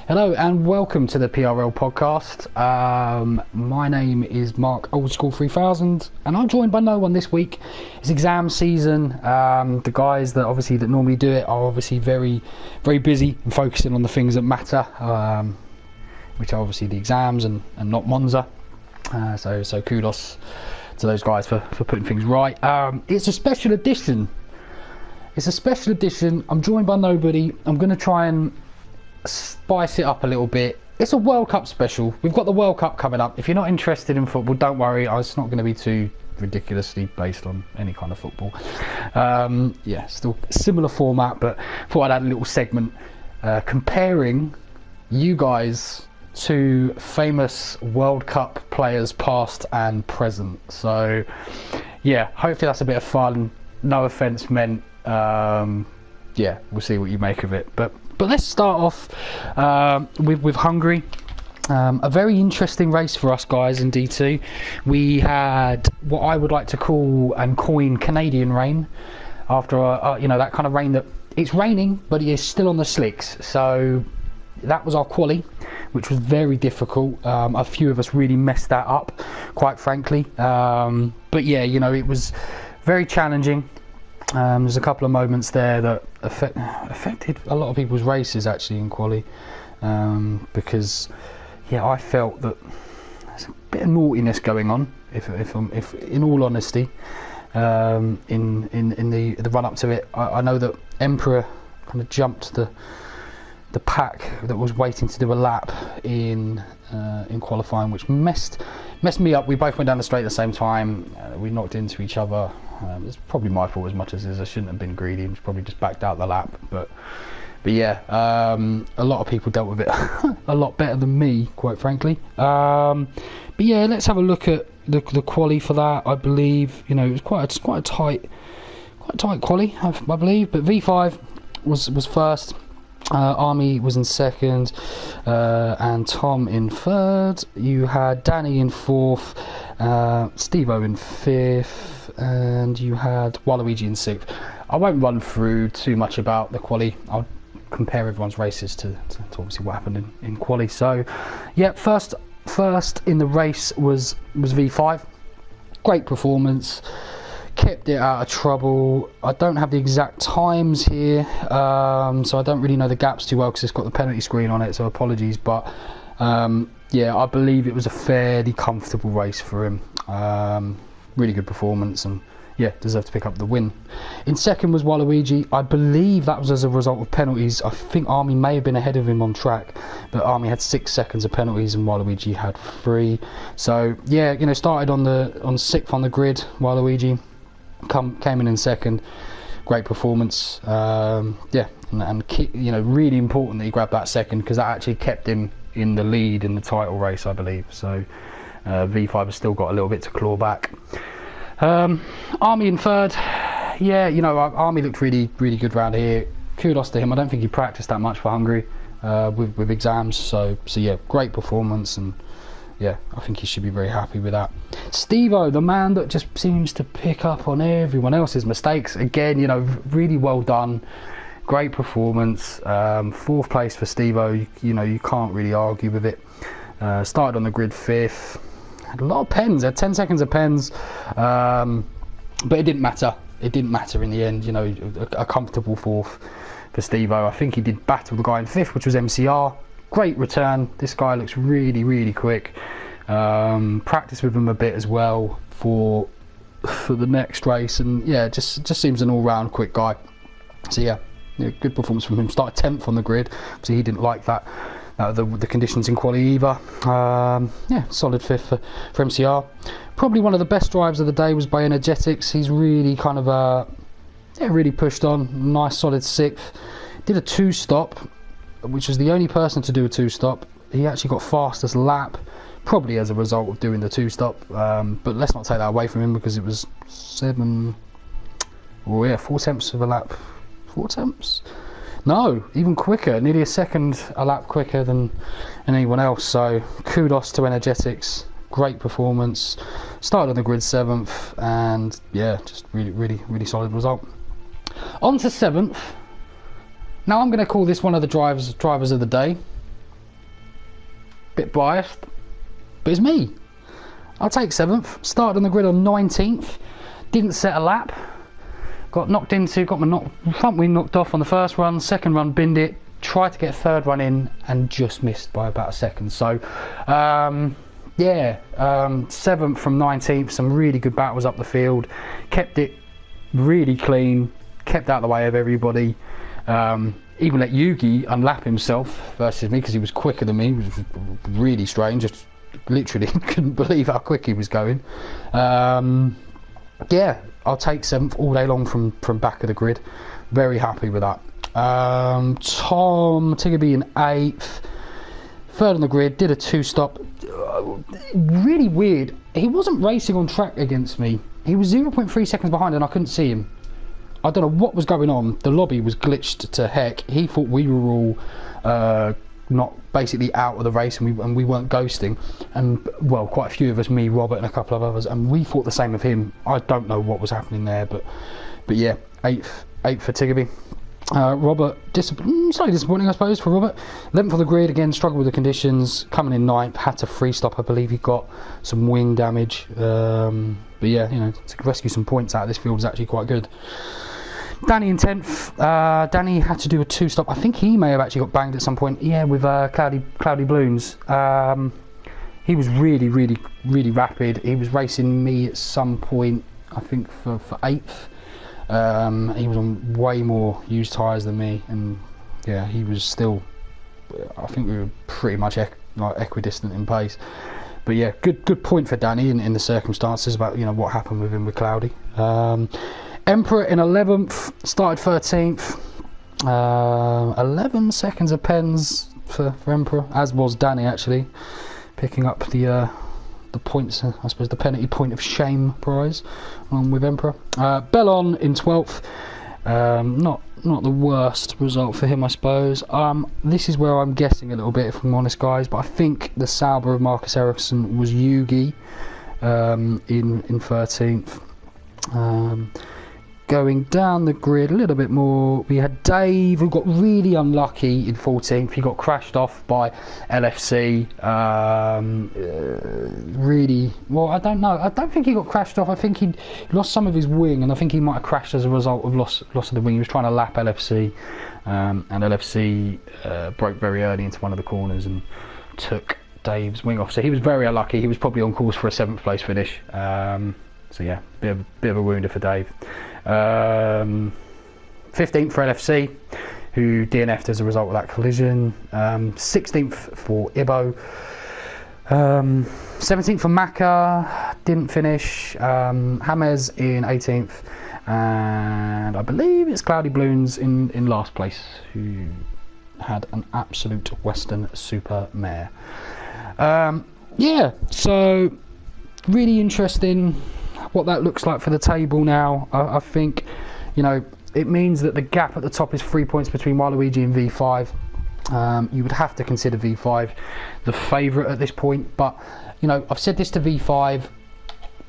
Hello and welcome to the PRL podcast. My name is Mark Old School 3000 and I'm joined by no one this week. It's exam season. The guys that normally do it are obviously very busy and focusing on the things that matter, which are obviously the exams and not Monza. So kudos to those guys for putting things right. It's a special edition. I'm joined by nobody. I'm going to try and spice it up a little bit. It's a World Cup special. We've got the World Cup coming up. If you're not interested in football, don't worry. It's not going to be too ridiculously based on any kind of football. Still similar format, but thought I'd add a little segment comparing you guys to famous World Cup players past and present. So yeah, hopefully that's a bit of fun. No offense meant. We'll see what you make of it. But let's start off with Hungary. A very interesting race for us guys in D2. We had what I would like to call and coin Canadian rain, after that kind of rain that it's raining but it is still on the slicks. So that was our quali, which was very difficult. A few of us really messed that up, quite frankly. But yeah, it was very challenging. There's a couple of moments there that affected a lot of people's races actually in quali, because I felt that there's a bit of naughtiness going on. If in all honesty, in the run up to it, I know that Emperor kind of jumped the pack that was waiting to do a lap in qualifying, which messed me up. We both went down the straight at the same time. We knocked into each other. It's probably my fault as much as it is. I shouldn't have been greedy and probably just backed out the lap. But yeah, a lot of people dealt with it a lot better than me, quite frankly. But yeah, let's have a look at the quali for that. I believe it was quite a tight quali, I believe. But V5 was first. Army was in second, and Tom in third. You had Danny in fourth, Steve-O in fifth, and you had Waluigi in sixth. I won't run through too much about the quali. I'll compare everyone's races to obviously what happened in quali. So yeah, first in the race was V5. Great performance. Kept it out of trouble. I don't have the exact times here, so I don't really know the gaps too well because it's got the penalty screen on it, so apologies. But I believe it was a fairly comfortable race for him. Really good performance, and deserved to pick up the win. In second was Waluigi. I believe that was as a result of penalties. I think Army may have been ahead of him on track, but Army had 6 seconds of penalties and Waluigi had 3. So started on sixth on the grid. Waluigi came in second. Great performance. And really important that he grabbed that second, because that actually kept him in the lead in the title race, I believe. So V5 has still got a little bit to claw back. Army in third. Army looked really good round here. Kudos to him. I don't think he practiced that much for Hungary with exams. So yeah, great performance, and I think he should be very happy with that. Steve-O, the man that just seems to pick up on everyone else's mistakes. Again, really well done. Great performance. Fourth place for Steve-O. You can't really argue with it. Started on the grid fifth. Had a lot of pens. Had 10 seconds of pens. But it didn't matter. It didn't matter in the end. A comfortable fourth for Steve-O. I think he did battle the guy in fifth, which was MCR. Great return. This guy looks really quick. Practice with him a bit as well for the next race, and just seems an all-round quick guy. So good performance from him. Started 10th on the grid, so he didn't like that the conditions in quali either. Solid fifth for MCR. Probably one of the best drives of the day was by Energetics. He's really kind of really pushed on. Nice solid sixth. Did a 2-stop, which was the only person to do a 2-stop. He actually got fastest lap, probably as a result of doing the 2-stop. But let's not take that away from him, because it was 4 tenths of a lap. 4 tenths? No, even quicker. Nearly a second a lap quicker than anyone else. So kudos to Energetics. Great performance. Started on the grid 7th, and just really solid result. On to 7th. Now I'm going to call this one of the drivers of the day. bit biased, but it's me. I'll take 7th. Started on the grid on 19th. Didn't set a lap. Got knocked into, got my front wing knocked off on the first run. Second run, binned it. Tried to get a third run in and just missed by about a second. So, yeah, 7th from 19th. Some really good battles up the field. Kept it really clean. Kept out of the way of everybody. Even let Yugi unlap himself versus me because he was quicker than me, which was really strange. Just literally couldn't believe how quick he was going. Yeah, I'll take 7th all day long from back of the grid. Very happy with that. Tom Tiggerby in 8th. 3rd on the grid, did a 2-stop. Really weird. He wasn't racing on track against me. He was 0.3 seconds behind and I couldn't see him. I don't know what was going on. The lobby was glitched to heck. He thought we were all not basically out of the race and we weren't ghosting. And well, quite a few of us, me, Robert and a couple of others, and we thought the same of him. I don't know what was happening there, but yeah, 8th for Tiggerby. Robert, slightly disappointing I suppose for Robert. 11th on the grid, again struggled with the conditions, coming in 9th, had to free stop. I believe he got some wing damage, but yeah, you know, to rescue some points out of this field was actually quite good. Danny in 10th. Danny had to do a 2-stop. I think he may have actually got banged at some point, yeah, with cloudy balloons. He was really rapid. He was racing me at some point, I think for 8th. He was on way more used tyres than me, and yeah, he was still, I think we were pretty much equidistant in pace. But yeah, good point for Danny in the circumstances about, you know, what happened with him with Cloudy. Emperor in 11th, started 13th. 11 seconds of pens for Emperor, as was Danny actually, picking up the points, I suppose the penalty point of shame prize along with Emperor. Bellon in 12th. Not the worst result for him, I suppose. This is where I'm guessing a little bit, if I'm honest, guys, but I think the Sauber of Marcus Ericsson was Yugi in 13th. Going down the grid a little bit more, we had Dave, who got really unlucky in 14th. He got crashed off by LFC. Really, well, I don't know. I don't think he got crashed off. I think he lost some of his wing, and I think he might have crashed as a result of loss of the wing. He was trying to lap LFC, and LFC broke very early into one of the corners and took Dave's wing off. So he was very unlucky. He was probably on course for a 7th place finish. So yeah, bit of a wounder for Dave. 15th for LFC, who DNF'd as a result of that collision. 16th for Ibo. 17th for Maka, didn't finish. James in 18th, and I believe it's Cloudy Balloons in last place, who had an absolute Western super mare. Yeah, so really interesting what that looks like for the table now. I think, you know, it means that the gap at the top is 3 points between Waluigi and V5. You would have to consider V5 the favourite at this point, but you know, I've said this to V5.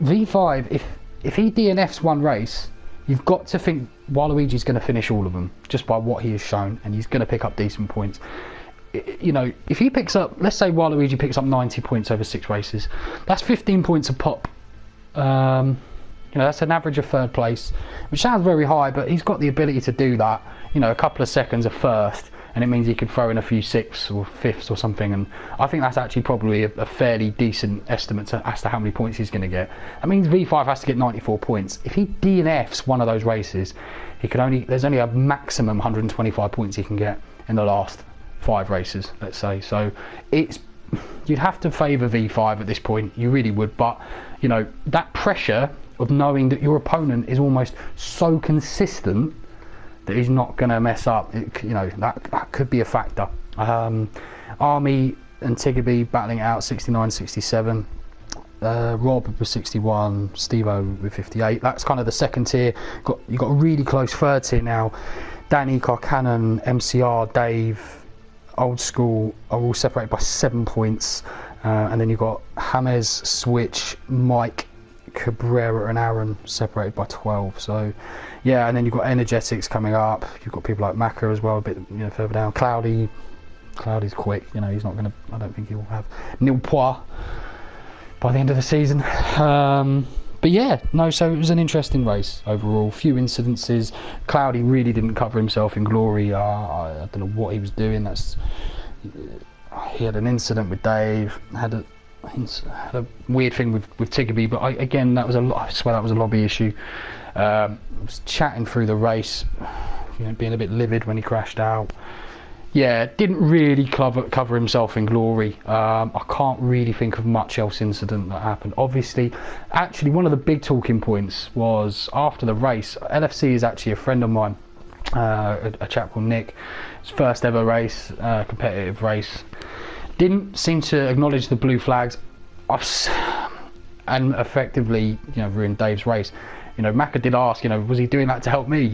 V5, if he DNFs one race, you've got to think Waluigi's going to finish all of them just by what he has shown, and he's going to pick up decent points. You know, if he picks up, let's say Waluigi picks up 90 points over 6 races, that's 15 points a pop. You know, that's an average of 3rd place, which sounds very high, but he's got the ability to do that. You know, a couple of seconds of 1st, and it means he could throw in a few 6th or 5ths or something, and I think that's actually probably a fairly decent estimate as to how many points he's going to get. That means V5 has to get 94 points. If he DNFs one of those races, there's only a maximum 125 points he can get in the last 5 races, let's say. So you'd have to favour V5 at this point, you really would, but you know, that pressure of knowing that your opponent is almost so consistent that he's not going to mess up, you know, that could be a factor. Army and Tiggerby battling it out, 69, 67. Rob with 61, Steve-O with 58. That's kind of the second tier. You've got a really close 3rd tier now. Danny, Carcannon, MCR, Dave, Old School are all separated by 7 points. And then you've got James, Switch, Mike, Cabrera and Aaron separated by 12. So yeah, and then you've got Energetics coming up. You've got people like Maka as well, a bit, you know, further down. Cloudy, Cloudy's quick, you know, he's not going to, I don't think he will have nil points by the end of the season. But yeah, no, so it was an interesting race overall. Few incidences. Cloudy really didn't cover himself in glory. I don't know what he was doing. He had an incident with Dave, had a weird thing with Tiggerby, but again, that was I swear that was a lobby issue. I was chatting through the race, you know, being a bit livid when he crashed out. Yeah, didn't really cover himself in glory. I can't really think of much else incident that happened. Obviously, actually, one of the big talking points was after the race. LFC is actually a friend of mine, a chap called Nick. His first ever race, competitive race. Didn't seem to acknowledge the blue flags, and effectively, you know, ruined Dave's race. You know, Macca did ask, you know, was he doing that to help me?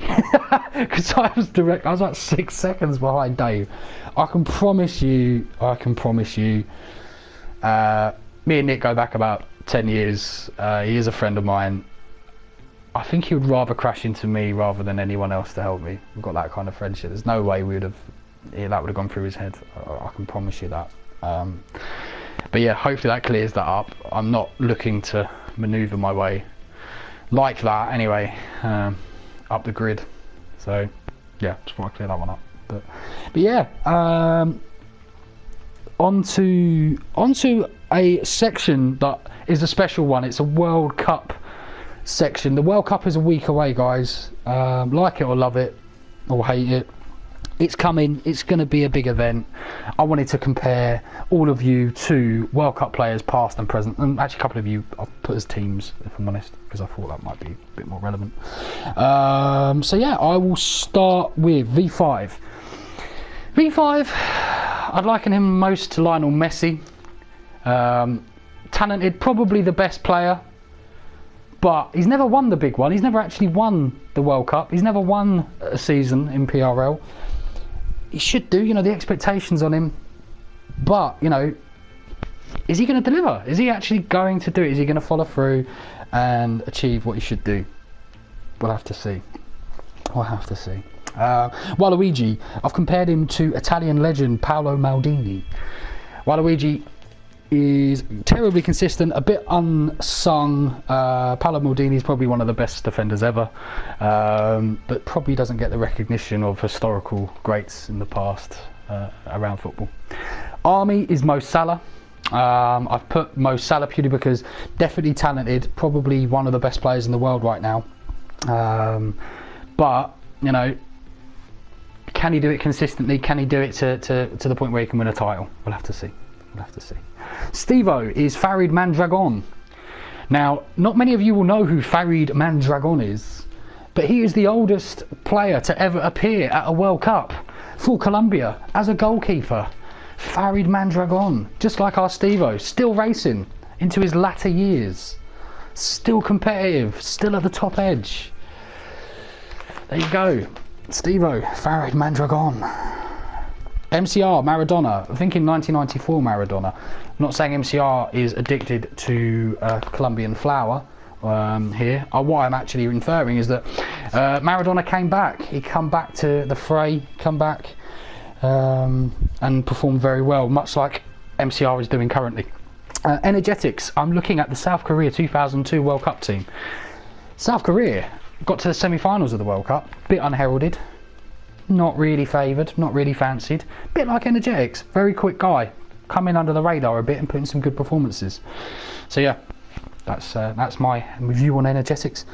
Because I was like 6 seconds behind Dave. I can promise you, me and Nick go back about 10 years. He is a friend of mine. I think he would rather crash into me rather than anyone else to help me. We've got that kind of friendship. There's no way that would have gone through his head. I can promise you that. But yeah, hopefully that clears that up. I'm not looking to manoeuvre my way like that anyway, up the grid. So yeah, just want to clear that one up. But yeah, onto a section that is a special one. It's a World Cup section. The World Cup is a week away, guys. Like it or love it or hate it, it's coming. It's going to be a big event. I wanted to compare all of you to World Cup players past and present, and actually a couple of you I've put as teams, if I'm honest, because I thought that might be a bit more relevant. So yeah, I will start with V5. V5, I'd liken him most to Lionel Messi. Talented, probably the best player, but he's never won the big one. He's never actually won the World Cup. He's never won a season in PRL. He should do, you know, the expectations on him. But, you know, is he going to deliver? Is he actually going to do it? Is he going to follow through and achieve what he should do? We'll have to see. We'll have to see. Waluigi, I've compared him to Italian legend Paolo Maldini. Waluigi is terribly consistent, a bit unsung. Paolo Maldini is probably one of the best defenders ever, but probably doesn't get the recognition of historical greats in the past around football. Army is Mo Salah. I've put Mo Salah purely because definitely talented, probably one of the best players in the world right now. But, you know, can he do it consistently? Can he do it to the point where he can win a title? We'll have to see. We'll have to see. Steve-O is Farid Mandragon. Now, not many of you will know who Farid Mandragon is, but he is the oldest player to ever appear at a World Cup for Colombia as a goalkeeper. Farid Mandragon, just like our Steve-O, still racing into his latter years, still competitive, still at the top edge. There you go, Steve-O, Farid Mandragon. MCR, Maradona. I'm thinking 1994 Maradona. I'm not saying MCR is addicted to Colombian flour here. What I'm actually inferring is that Maradona came back. He come back to the fray, come back and performed very well, much like MCR is doing currently. Energetics, I'm looking at the South Korea 2002 World Cup team. South Korea got to the semi-finals of the World Cup, bit unheralded. Not really favoured, not really fancied. Bit like Energetics, very quick guy, coming under the radar a bit and putting some good performances. So yeah, that's my review on Energetics.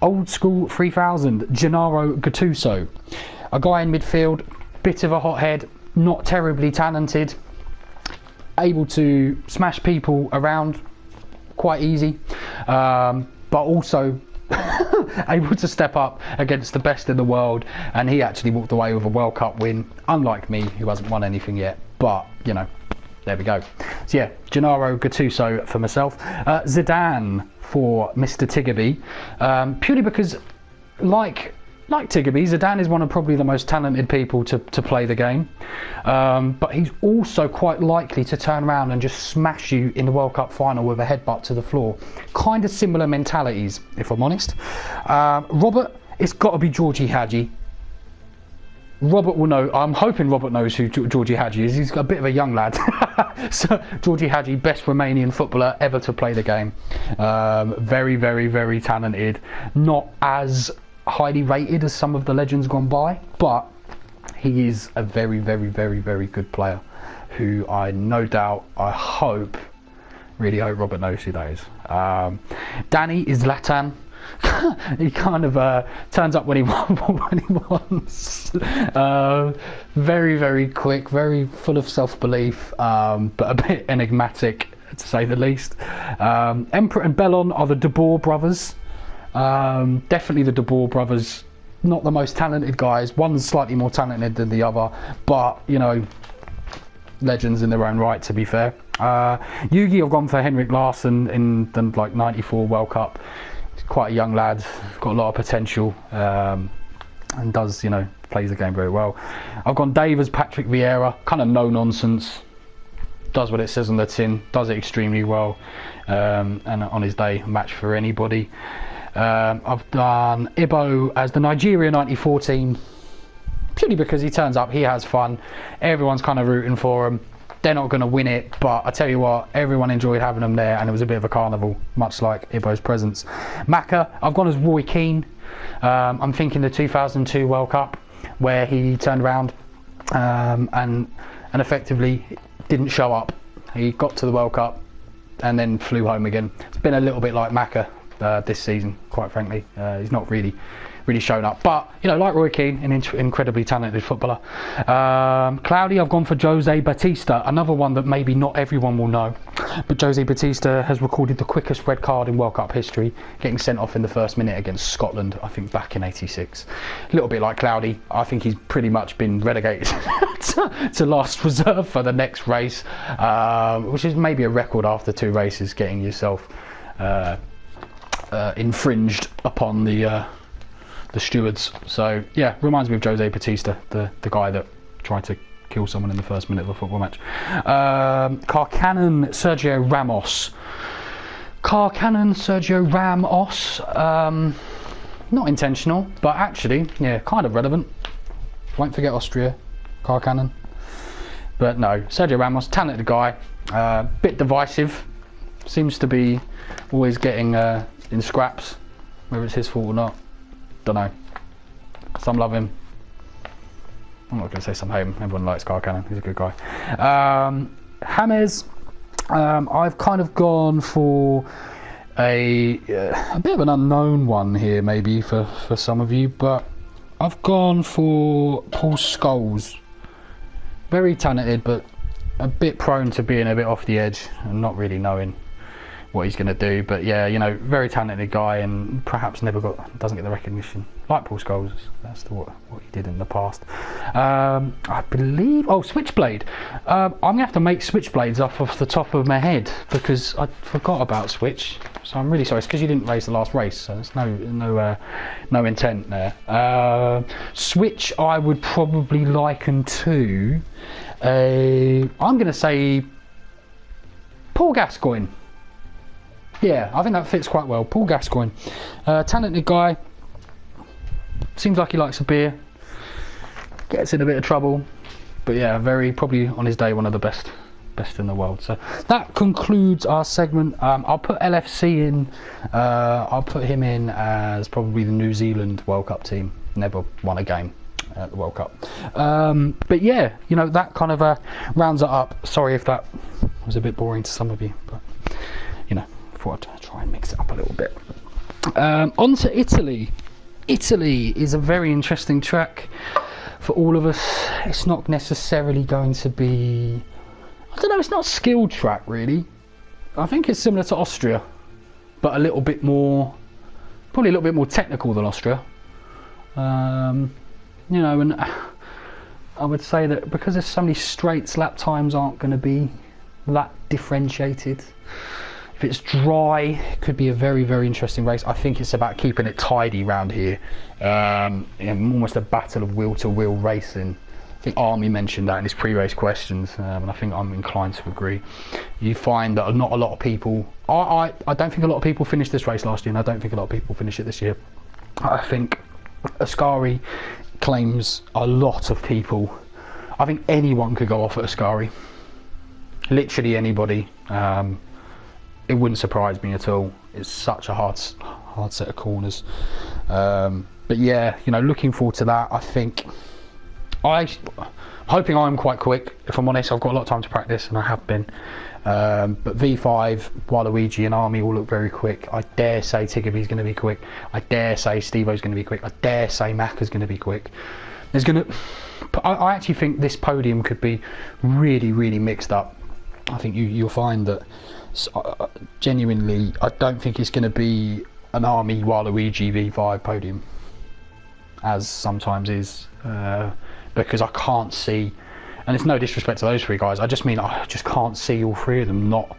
Old School 3000, Gennaro Gattuso, a guy in midfield, bit of a hothead, not terribly talented, able to smash people around quite easy, but also able to step up against the best in the world, and he actually walked away with a World Cup win, unlike me who hasn't won anything yet, but you know, there we go. So yeah, Gennaro Gattuso for myself. Zidane for Mr. Tiggerby, purely because like Tiggerby, Zidane is one of probably the most talented people to play the game, but he's also quite likely to turn around and just smash you in the World Cup final with a headbutt to the floor. Kind of similar mentalities, if I'm honest. Robert, it's got to be Georgie Hadji. Robert will know. I'm hoping Robert knows who Georgie Hadji is. He's got a bit of a young lad. So Georgie Hadji, best Romanian footballer ever to play the game. Very, very, very talented. Not as highly rated as some of the legends gone by, but he is a very, very, very, very good player who I really hope Robert knows who that is. Danny is Zlatan. He kind of turns up when he wants. Very, very quick, very full of self-belief, but a bit enigmatic, to say the least. Emperor and Bellon are the De Boer brothers. Definitely the De Boer brothers. Not the most talented guys. One's slightly more talented than the other, but, you know, legends in their own right, to be fair. Yugi, I've gone for Henrik Larsson in the like 94 World Cup. He's quite a young lad, got a lot of potential, and does, you know, plays the game very well. I've gone Dave as Patrick Vieira, kind of no nonsense, does what it says on the tin, does it extremely well, and on his day, a match for anybody. I've done Ibo as the Nigeria 94 team, purely because he turns up, he has fun, everyone's kind of rooting for him. They're not going to win it, but I tell you what, everyone enjoyed having them there, and it was a bit of a carnival, much like Ibo's presence. Maka, I've gone as Roy Keane. I'm thinking the 2002 World Cup, where he turned around and effectively didn't show up. He got to the World Cup and then flew home again. It's been a little bit like Maka this season, quite frankly. He's not really shown up, but, you know, like Roy Keane, an incredibly talented footballer. Cloudy, I've gone for Jose Batista, another one that maybe not everyone will know, but Jose Batista has recorded the quickest red card in World Cup history, getting sent off in the first minute against Scotland, I think back in '86. A little bit like Cloudy, I think he's pretty much been relegated to last reserve for the next race, which is maybe a record after 2 races, getting yourself infringed upon the stewards. So yeah, reminds me of Jose Batista, the guy that tried to kill someone in the first minute of a football match. Car Cannon Sergio Ramos. Not intentional, but actually, yeah, kind of relevant. Won't forget Austria, Car Cannon. But no, Sergio Ramos, talented guy, bit divisive, seems to be always getting in scraps, whether it's his fault or not. Don't know. Some love him. I'm not going to say some hate him. Everyone likes Car Cannon. He's a good guy. James. I've kind of gone for a bit of an unknown one here, maybe for some of you, but I've gone for Paul Scholes. Very talented, but a bit prone to being a bit off the edge and not really knowing what he's going to do. But yeah, you know, very talented guy, and perhaps doesn't get the recognition like Paul Scholes. That's what he did in the past. I believe, Switchblade. I'm gonna have to make Switchblades off the top of my head because I forgot about Switch, so I'm really sorry. It's because you didn't race the last race, so there's no intent there. Switch I would probably liken to I'm gonna say Paul Gascoigne. Yeah, I think that fits quite well. Paul Gascoigne, talented guy, seems like he likes a beer, gets in a bit of trouble, but yeah, probably on his day one of the best in the world. So that concludes our segment. I'll put LFC in. I'll put him in as probably the New Zealand World Cup team. Never won a game at the World Cup. But yeah, you know, that kind of rounds it up. Sorry if that was a bit boring to some of you, but you know, thought I'd try and mix it up a little bit. On to Italy. Italy is a very interesting track for all of us. It's not necessarily going to be, I don't know, it's not a skilled track really. I think it's similar to Austria, but probably a little bit more technical than Austria. You know, and I would say that because there's so many straights, lap times aren't going to be that differentiated. If it's dry, it could be a very, very interesting race. I think it's about keeping it tidy round here. Almost a battle of wheel-to-wheel racing. I think Army mentioned that in his pre-race questions, and I think I'm inclined to agree. You find that not a lot of people, I don't think a lot of people finished this race last year, and I don't think a lot of people finish it this year. I think Ascari claims a lot of people. I think anyone could go off at Ascari. Literally anybody. It wouldn't surprise me at all. It's such a hard set of corners. But yeah, you know, looking forward to that. I think I'm hoping I'm quite quick. If I'm honest, I've got a lot of time to practice, and I have been. But V5, Waluigi and Army all look very quick. I dare say Tigaby's going to be quick. I dare say Stevo's going to be quick. I dare say Macca's going to be quick. I actually think this podium could be really, really mixed up. I think you'll find that genuinely, I don't think it's going to be an Army Waluigi V5 podium, as sometimes is, because I can't see. And it's no disrespect to those three guys, I just mean I just can't see all three of them not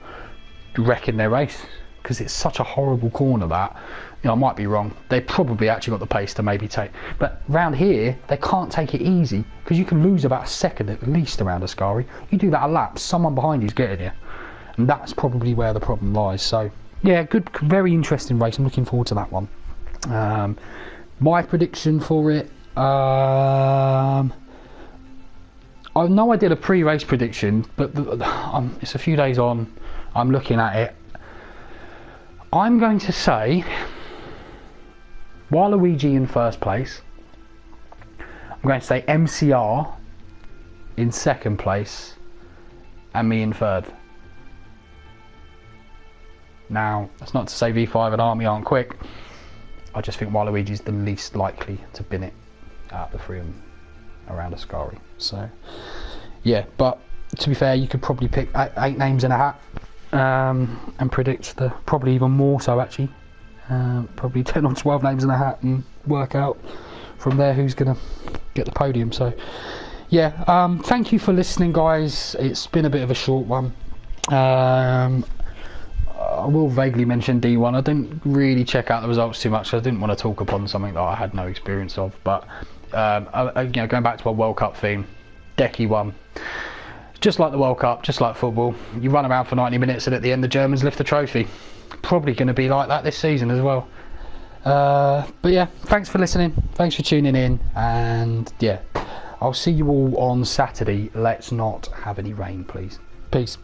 wrecking their race, because it's such a horrible corner that, you know, I might be wrong, they probably actually got the pace to maybe take, but round here they can't take it easy, because you can lose about a second at least around Ascari. You do that a lap, someone behind you's getting you, and that's probably where the problem lies. So yeah, good, very interesting race. I'm looking forward to that one. My prediction for it, I know I did a pre-race prediction, but it's a few days on, I'm looking at it. I'm going to say Waluigi in first place. I'm going to say MCR in second place, and me in third. Now, that's not to say V5 and Army aren't quick. I just think Waluigi's the least likely to bin it out of the three of them around Ascari. So yeah, but to be fair, you could probably pick 8 names in a hat, and predict probably even more so actually, probably 10 or 12 names in a hat, and work out from there who's gonna get the podium. So yeah, thank you for listening, guys. It's been a bit of a short one. I will vaguely mention D1. I didn't really check out the results too much, so I didn't want to talk upon something that I had no experience of, but you know, going back to our World Cup theme, Decky won. Just like the World Cup, just like football, you run around for 90 minutes and at the end the Germans lift the trophy. Probably going to be like that this season as well. But yeah, thanks for listening, thanks for tuning in, and yeah, I'll see you all on Saturday. Let's not have any rain, please. Peace.